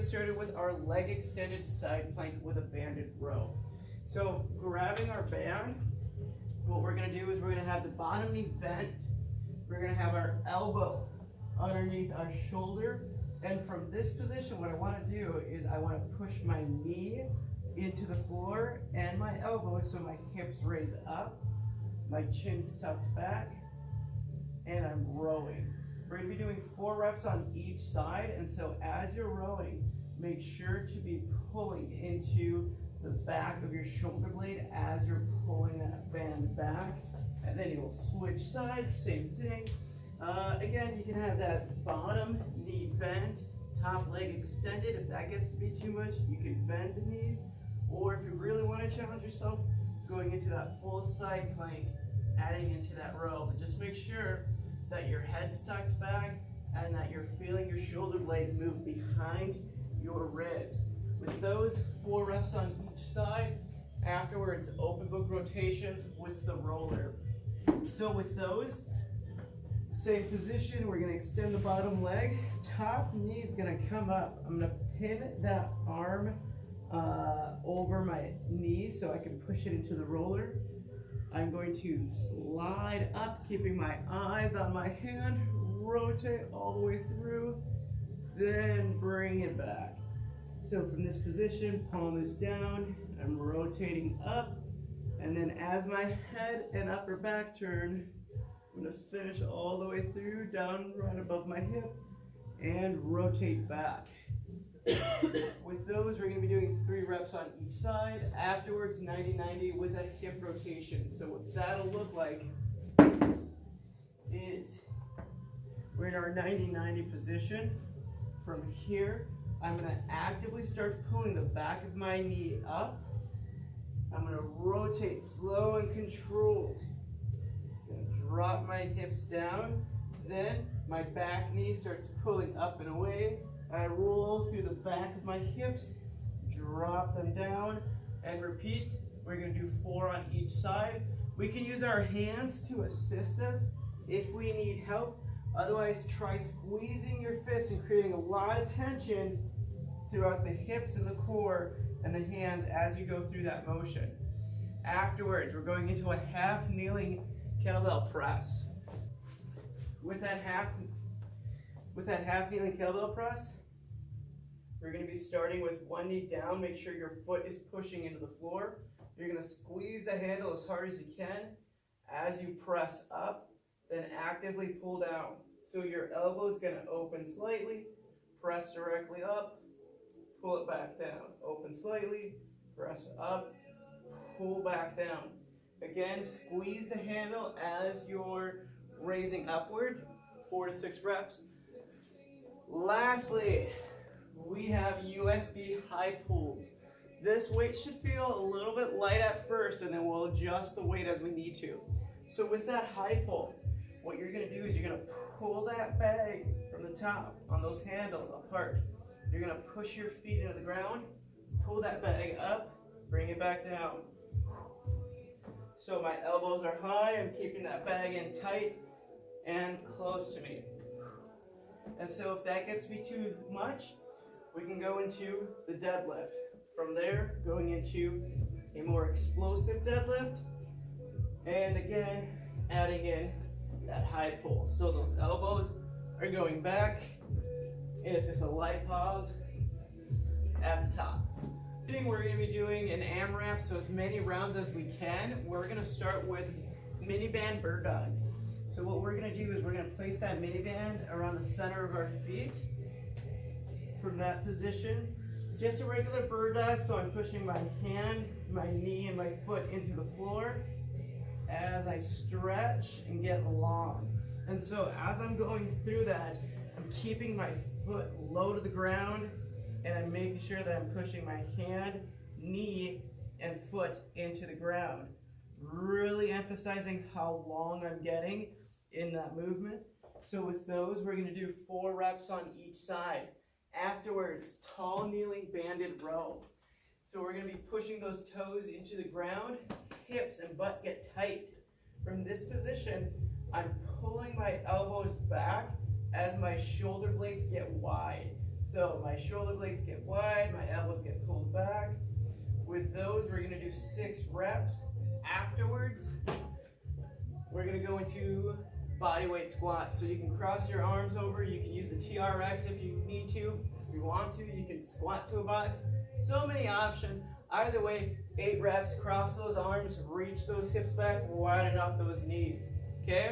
get started with our leg extended side plank with a banded row. So grabbing our band, what we're gonna do is we're gonna have the bottom knee bent. We're gonna have our elbow underneath our shoulder. And from this position, what I wanna do is I wanna push my knee into the floor and my elbow so my hips raise up, my chin's tucked back, and I'm rowing. We're gonna be doing 4 reps on each side, and so as you're rowing, make sure to be pulling into the back of your shoulder blade as you're pulling that band back, and then you'll switch sides, same thing. Again, you can have that bottom knee bent, top leg extended. If that gets to be too much, you can bend the knees, or if you really want to challenge yourself, going into that full side plank, adding into that row. But just make sure that your head's tucked back and that you're feeling your shoulder blade move behind your ribs. With those 4 reps on each side, afterwards open book rotations with the roller. So with those, same position, we're gonna extend the bottom leg, top knee is gonna come up. I'm gonna pin that arm over my knee so I can push it into the roller. I'm going to slide up, keeping my eyes on my hand, rotate all the way through, then bring it back. So from this position, palm is down, I'm rotating up, and then as my head and upper back turn, I'm gonna finish all the way through, down right above my hip, and rotate back. With those, we're going to be doing 3 reps on each side. Afterwards, 90-90 with a hip rotation. So what that'll look like is we're in our 90-90 position. From here, I'm going to actively start pulling the back of my knee up. I'm going to rotate slow and controlled. I'm going to drop my hips down. Then my back knee starts pulling up and away. I roll through the back of my hips, drop them down, and repeat. We're going to do 4 on each side. We can use our hands to assist us if we need help. Otherwise, try squeezing your fists and creating a lot of tension throughout the hips and the core and the hands as you go through that motion. Afterwards, we're going into a half kneeling kettlebell press. With that half kneeling kettlebell press, we're going to be starting with one knee down. Make sure your foot is pushing into the floor. You're going to squeeze the handle as hard as you can as you press up, then actively pull down. So your elbow is going to open slightly, press directly up, pull it back down. Open slightly, press up, pull back down. Again, squeeze the handle as you're raising upward, 4 to 6 reps. Lastly, we have USB high pulls. This weight should feel a little bit light at first, and then we'll adjust the weight as we need to. So with that high pull, what you're going to do is you're going to pull that bag from the top on those handles apart. You're going to push your feet into the ground, pull that bag up, bring it back down. So my elbows are high, I'm keeping that bag in tight and close to me. And so if that gets to be too much, we can go into the deadlift. From there, going into a more explosive deadlift, and again, adding in that high pull. So those elbows are going back, and it's just a light pause at the top. We're going to be doing an AMRAP, so as many rounds as we can. We're going to start with mini band bird dogs. So what we're going to do is we're going to place that mini band around the center of our feet. From that position, just a regular bird dog, so I'm pushing my hand, my knee, and my foot into the floor as I stretch and get long. And so as I'm going through that, I'm keeping my foot low to the ground, and I'm making sure that I'm pushing my hand, knee, and foot into the ground. Really emphasizing how long I'm getting in that movement. So with those, we're going to do 4 reps on each side. Afterwards, tall kneeling banded row. So we're going to be pushing those toes into the ground, hips and butt get tight. From this position, I'm pulling my elbows back as my shoulder blades get wide. So my shoulder blades get wide, my elbows get pulled back. With those, we're gonna do 6 reps. Afterwards, we're gonna go into body weight squats. So you can cross your arms over, you can use the TRX if you need to. If you want to, you can squat to a box. So many options. Either way, 8 reps, cross those arms, reach those hips back, widen up those knees, okay?